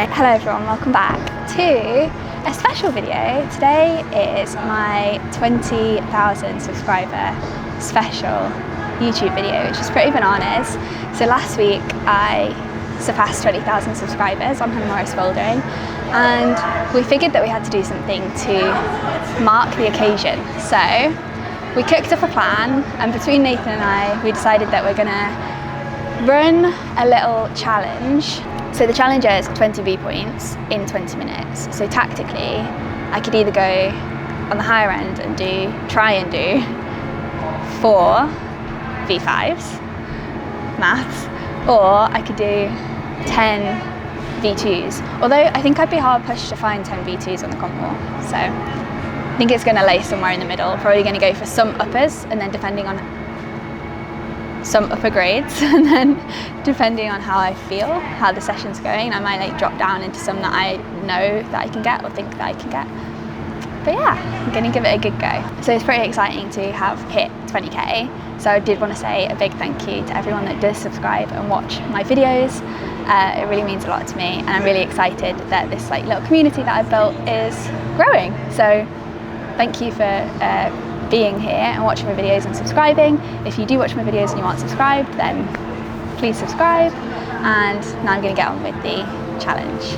Right, hello everyone, welcome back to a special video. Today is my 20,000 subscriber special YouTube video, which is pretty bananas. So last week I surpassed 20,000 subscribers on Morris Bouldering, and we figured that we had to do something to mark the occasion. So we cooked up a plan, and between Nathan and I, we decided that we're gonna run a little challenge. So the challenge is 20 V points in 20 minutes. So tactically, I could either go on the higher end and try and do 4 V5s, maths, or I could do 10 V2s. Although I think I'd be hard pushed to find 10 V2s on the comp wall. So I think it's gonna lay somewhere in the middle. Probably gonna go for some uppers, and then depending on some upper grades, and then depending on how I feel, how the session's going, I might drop down into some that I know that I can get or think that I can get. But yeah, I'm gonna give it a good go. So it's pretty exciting to have hit 20k. So I did want to say a big thank you to everyone that does subscribe and watch my videos. It really means a lot to me, and I'm really excited that this little community that I've built is growing. So thank you for being here and watching my videos and subscribing. If you do watch my videos and you aren't subscribed, then please subscribe. And now I'm going to get on with the challenge.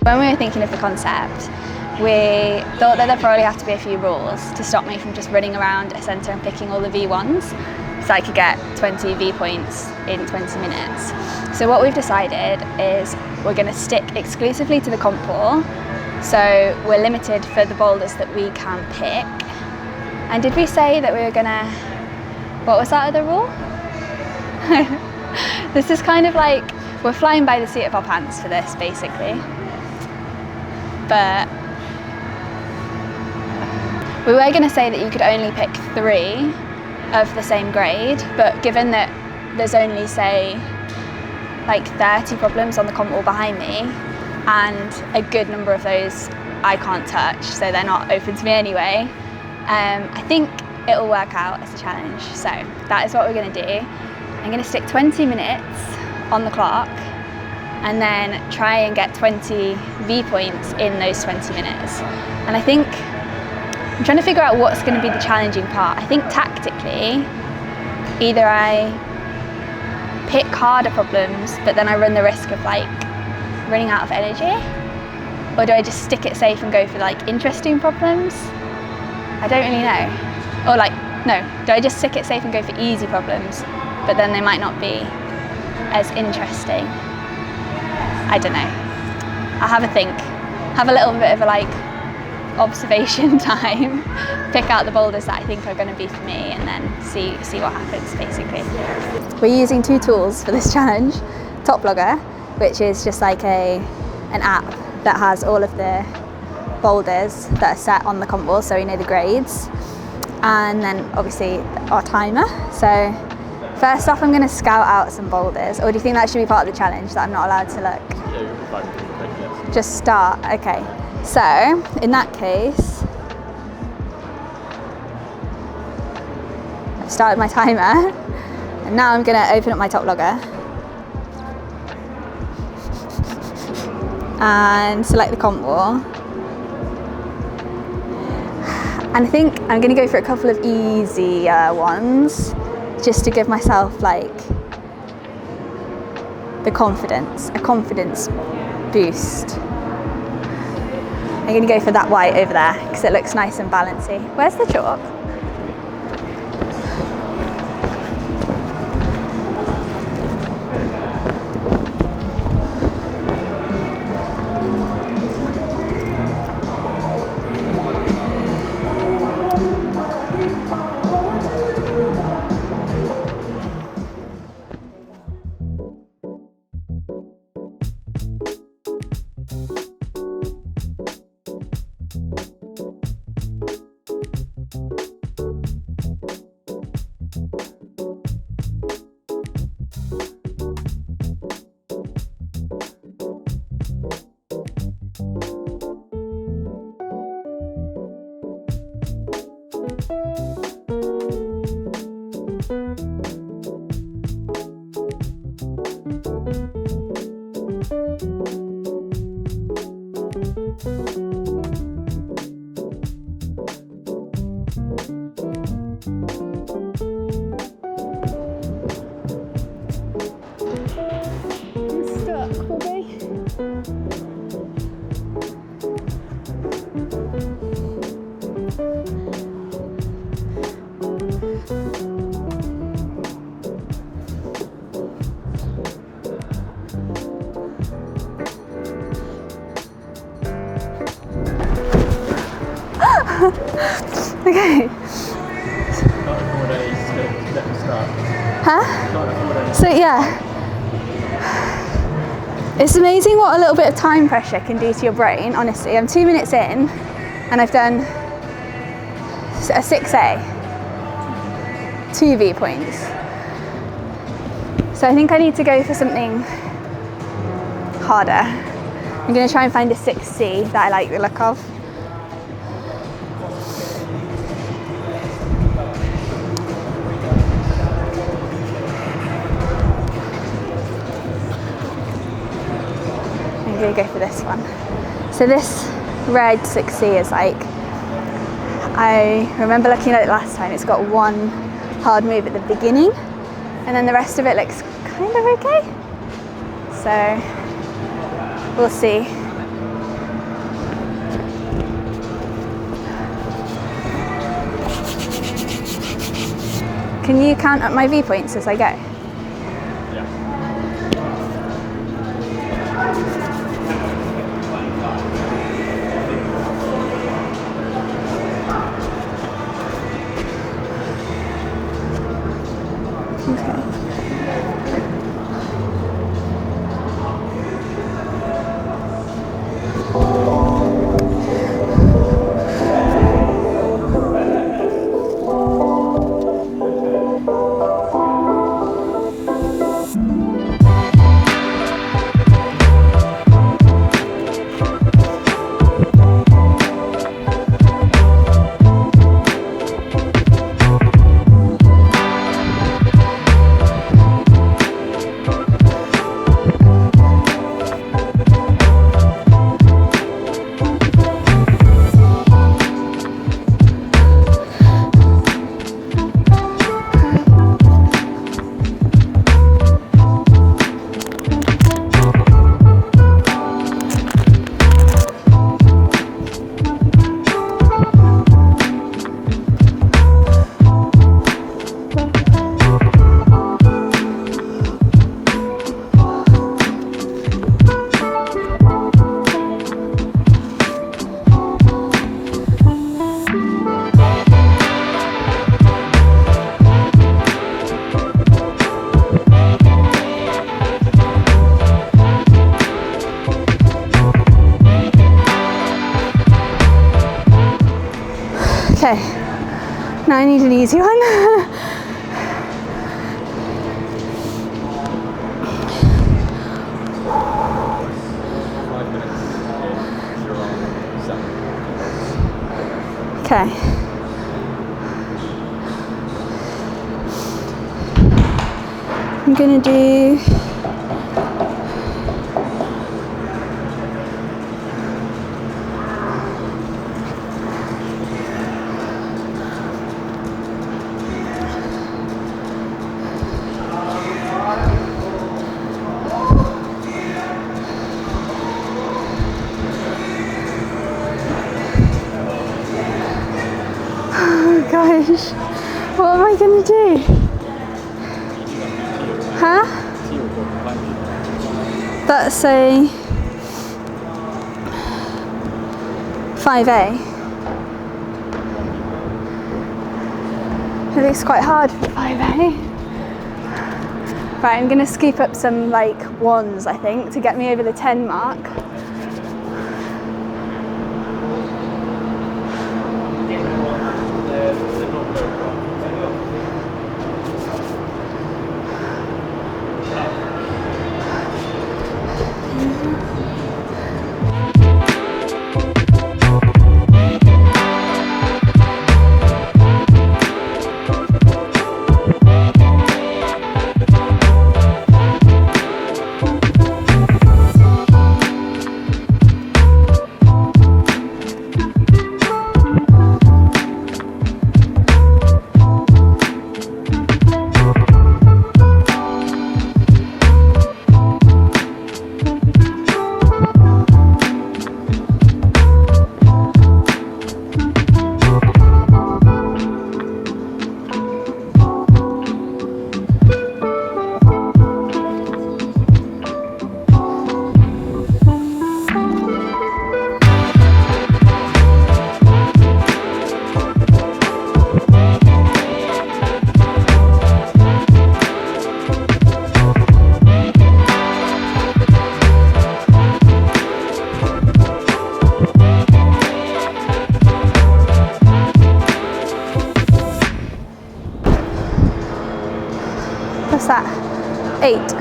When we were thinking of the concept, we thought that there probably have to be a few rules to stop me from just running around a centre and picking all the V1s, so I could get 20 V points in 20 minutes. So what we've decided is we're going to stick exclusively to the comp wall, so we're limited for the boulders that we can pick. And did we say that we were going to, what was that other rule? This is kind of we're flying by the seat of our pants for this, basically. But we were going to say that you could only pick 3 of the same grade, but given that there's only, say, 30 problems on the comp wall behind me, and a good number of those I can't touch, so they're not open to me anyway, I think it'll work out as a challenge. So that is what we're going to do. I'm going to stick 20 minutes on the clock, and then try and get 20 V points in those 20 minutes. And I think I'm trying to figure out what's going to be the challenging part. I think tactically, either I pick harder problems, but then I run the risk of running out of energy, or do I just stick it safe and go for interesting problems? I don't really know. Or no, do I just stick it safe and go for easy problems, but then they might not be as interesting? I don't know. I'll have a think, have a little bit of observation time, pick out the boulders that I think are going to be for me, and then see what happens, basically. We're using 2 tools for this challenge. Top Logger, which is just an app that has all of the boulders that are set on the comp wall, so we know the grades, and then obviously our timer. So first off, I'm going to scout out some boulders. Or do you think that should be part of the challenge, that I'm not allowed to look? Yeah, you'll be fine. Yes. Just start, okay. So, in that case, I've started my timer, and now I'm going to open up my Top Logger and select the comp wall. And I think I'm going to go for a couple of easier ones just to give myself like a confidence boost. I'm going to go for that white over there because it looks nice and balancy. Where's the chalk? Okay. Huh? So yeah, it's amazing what a little bit of time pressure can do to your brain, honestly. I'm 2 minutes in and I've done a 6A, 2 V points. So I think I need to go for something harder. I'm going to try and find a 6C that I like the look of. I'm going to go for this one. So this red 6C is like, I remember looking at it last time, it's got one hard move at the beginning and then the rest of it looks kind of okay. So we'll see. Can you count up my V points as I go? Okay, now I need an easy one. Okay. I'm gonna do gosh. What am I going to do? Huh? That's a 5A. It looks quite hard for 5A. Right, I'm going to scoop up some like ones, I think, to get me over the 10 mark. What's that? 8.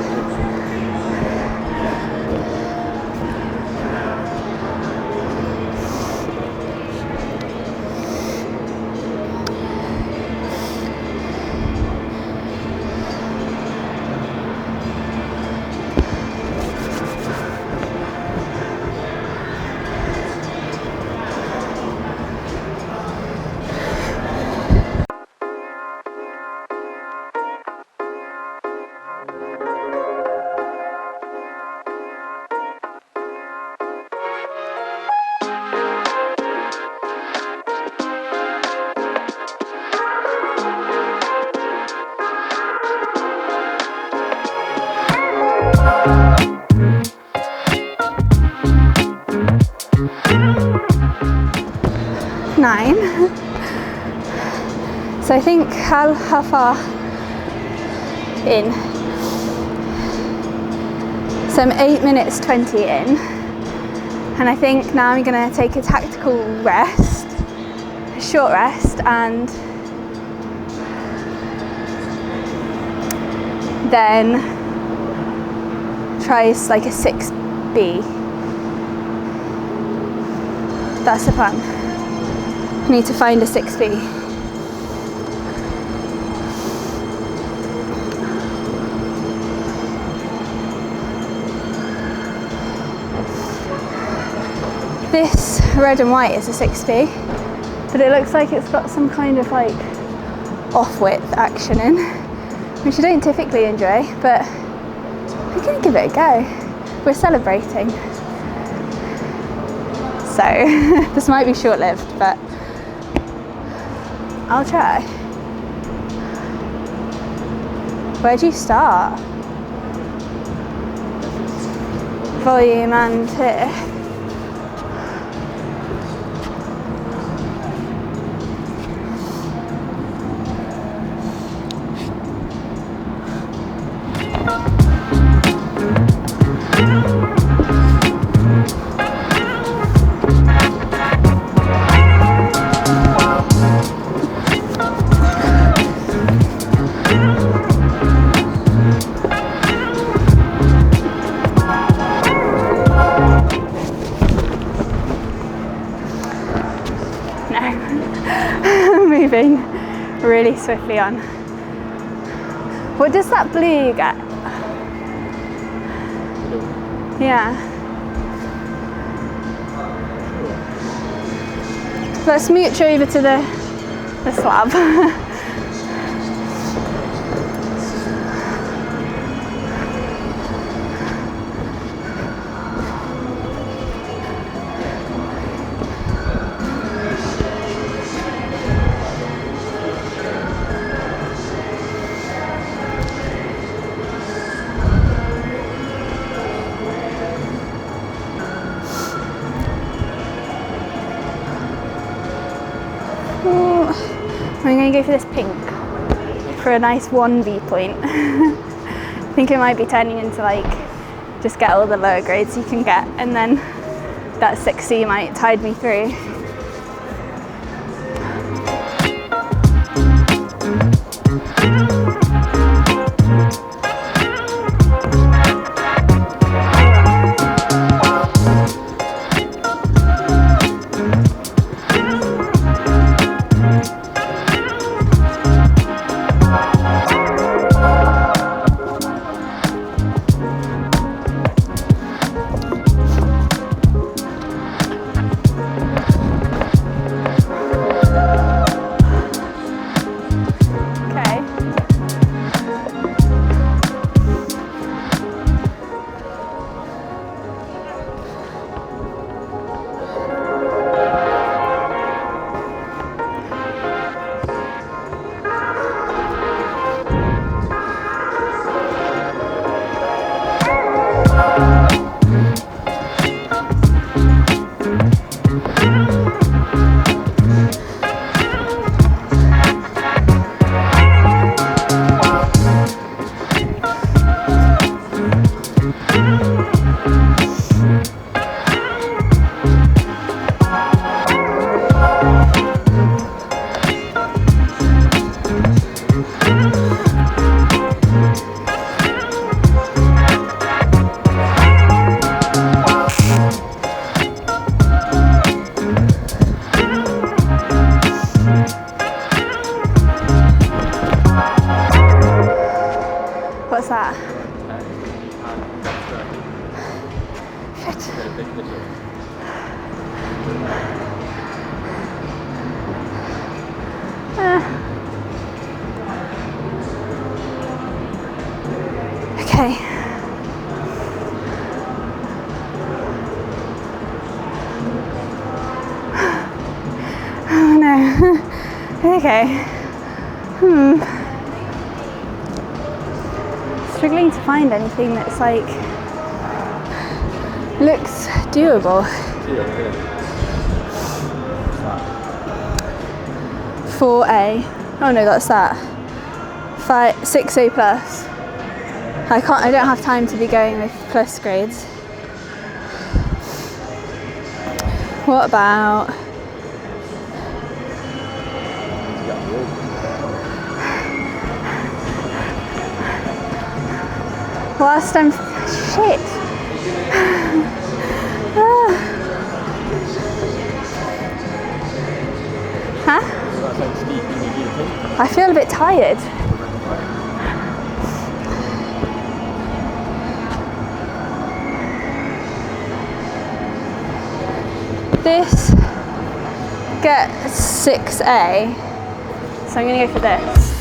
So I think how far in? So I'm 8 minutes 20 in, and I think now I'm going to take a tactical rest, a short rest, and then try like a 6B. That's the plan. I need to find a 6B. This red and white is a 6B, but it looks like it's got some kind of like off-width action in, which I don't typically enjoy, but we're going to give it a go. We're celebrating. So this might be short-lived, but I'll try. Where do you start? Volume and here. Moving really swiftly on. What does that blue get? Yeah. Let's mooch over to the slab. I'm going to go for this pink for a nice 1B point. I think it might be turning into like, just get all the lower grades you can get, and then that 6C might tide me through. What's that? Shit. Okay. Oh no. Okay. Struggling to find anything that's like looks doable. 4A. Oh no, that's that. 6A plus. I don't have time to be going with plus grades. What about whilst I'm shit. Huh? I feel a bit tired. This gets 6A, so I'm going to go for this.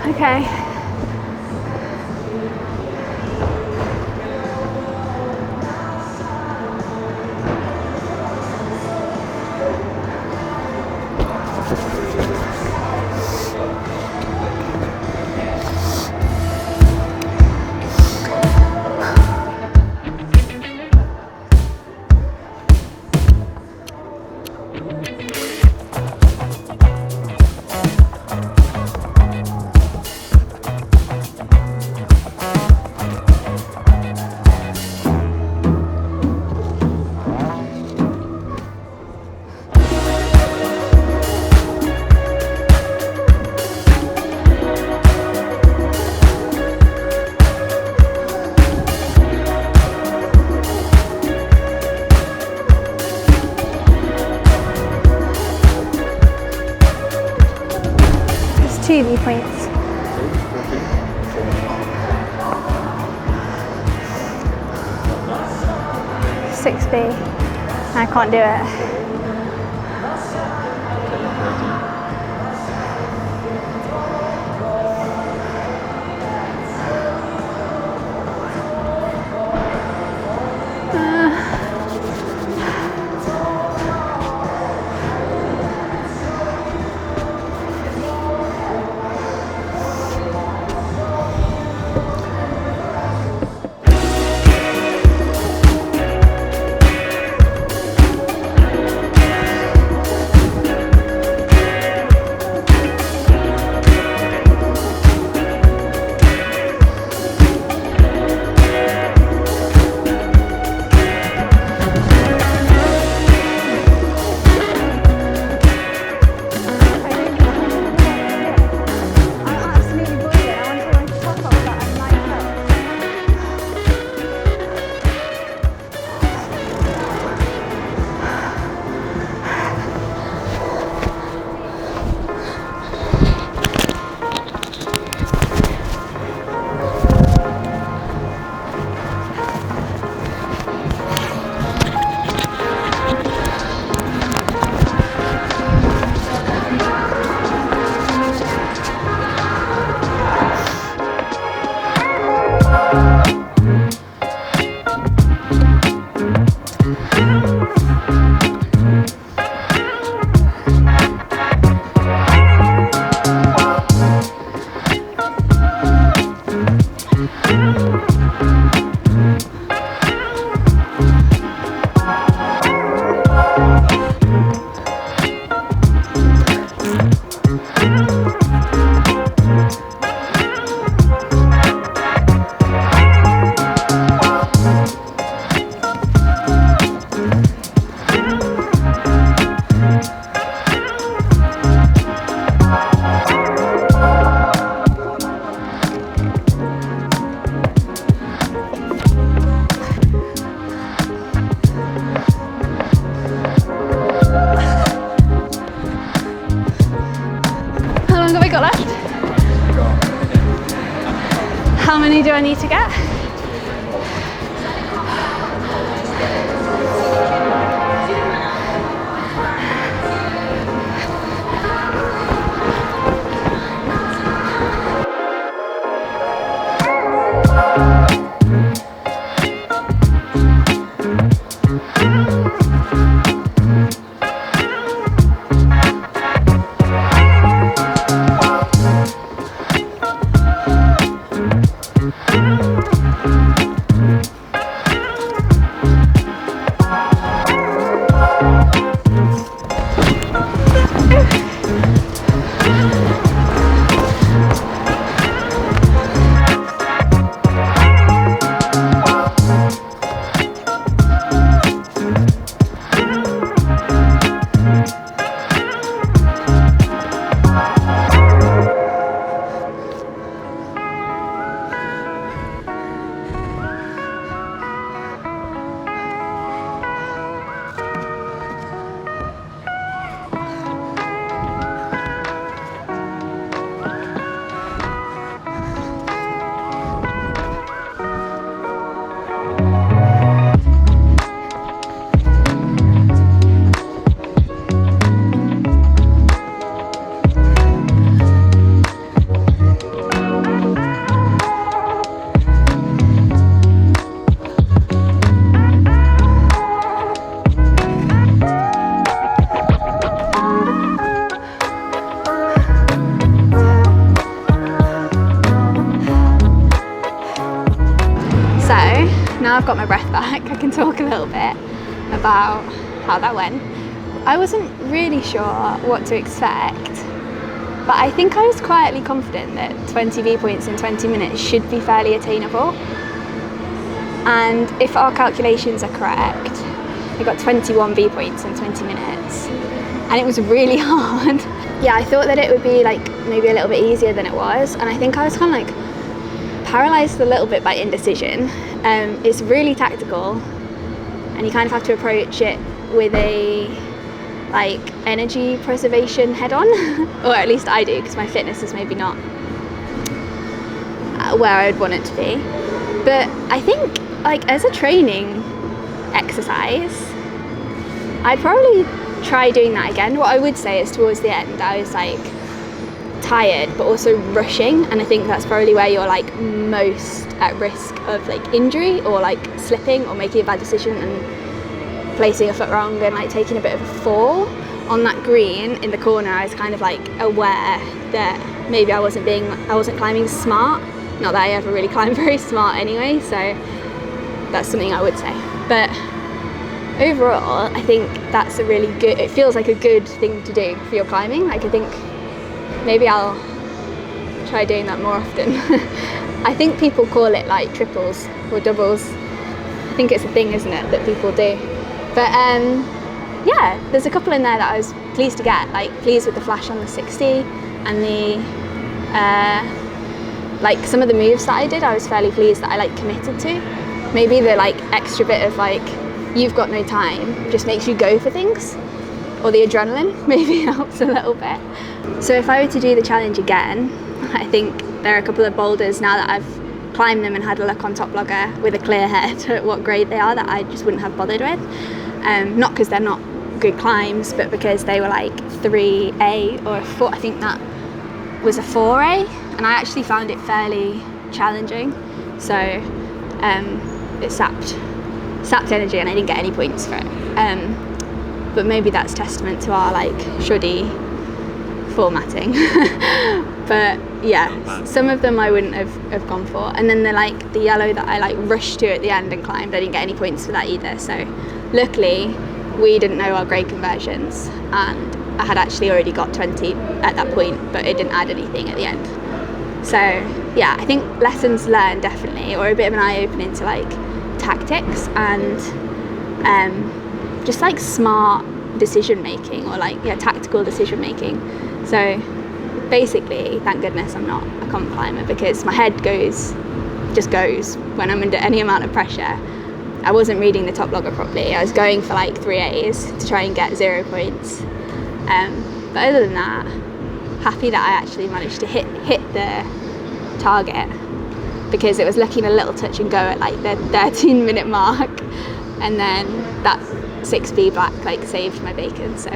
Okay. points. 6B. I can't do it. How many do I need to get? Now I've got my breath back, I can talk a little bit about how that went. I wasn't really sure what to expect, but I think I was quietly confident that 20 V points in 20 minutes should be fairly attainable. And if our calculations are correct, I got 21 V points in 20 minutes. And it was really hard. Yeah, I thought that it would be like maybe a little bit easier than it was. And I think I was kind of like paralysed a little bit by indecision. It's really tactical and you kind of have to approach it with a like energy preservation head on, or at least I do, because my fitness is maybe not where I would want it to be. But I think like as a training exercise, I'd probably try doing that again. What I would say is towards the end I was like tired but also rushing, and I think that's probably where you're like most at risk of like injury or like slipping or making a bad decision and placing a foot wrong and like taking a bit of a fall. On that green in the corner I was kind of like aware that maybe I wasn't climbing smart. Not that I ever really climb very smart anyway, so that's something I would say. But overall I think that's it feels like a good thing to do for your climbing. Like I think maybe I'll try doing that more often. I think people call it like triples or doubles. I think it's a thing, isn't it, that people do. But yeah, there's a couple in there that I was pleased to get, like pleased with the flash on the 60 and the like some of the moves that I did, I was fairly pleased that I like committed to. Maybe the like extra bit of like you've got no time just makes you go for things, or the adrenaline maybe helps a little bit. So if I were to do the challenge again, I think there are a couple of boulders now that I've climbed them and had a look on Toplogger with a clear head at what grade they are that I just wouldn't have bothered with. Not because they're not good climbs, but because they were like 3A or a 4, I think that was a 4A, and I actually found it fairly challenging. So it sapped energy and I didn't get any points for it. But maybe that's testament to our like shoddy formatting. But yeah, some of them I wouldn't have gone for. And then the yellow that I like rushed to at the end and climbed, I didn't get any points for that either. So luckily we didn't know our grade conversions and I had actually already got 20 at that point, but it didn't add anything at the end. So yeah, I think lessons learned definitely, or a bit of an eye-opening to like tactics and just like smart decision making, or like tactical decision making. So basically, thank goodness I'm not a comp climber, because my head just goes when I'm under any amount of pressure. I wasn't reading the Toplogger properly. I was going for like 3As to try and get 0 points. But other than that, happy that I actually managed to hit the target, because it was looking a little touch and go at like the 13-minute mark, and then that 6B black like saved my bacon. So,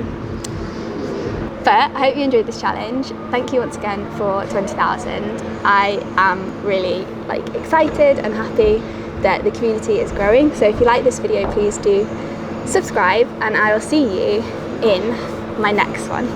but I hope you enjoyed this challenge. Thank you once again for 20,000. I am really like excited and happy that the community is growing. So if you like this video, please do subscribe, and I will see you in my next one.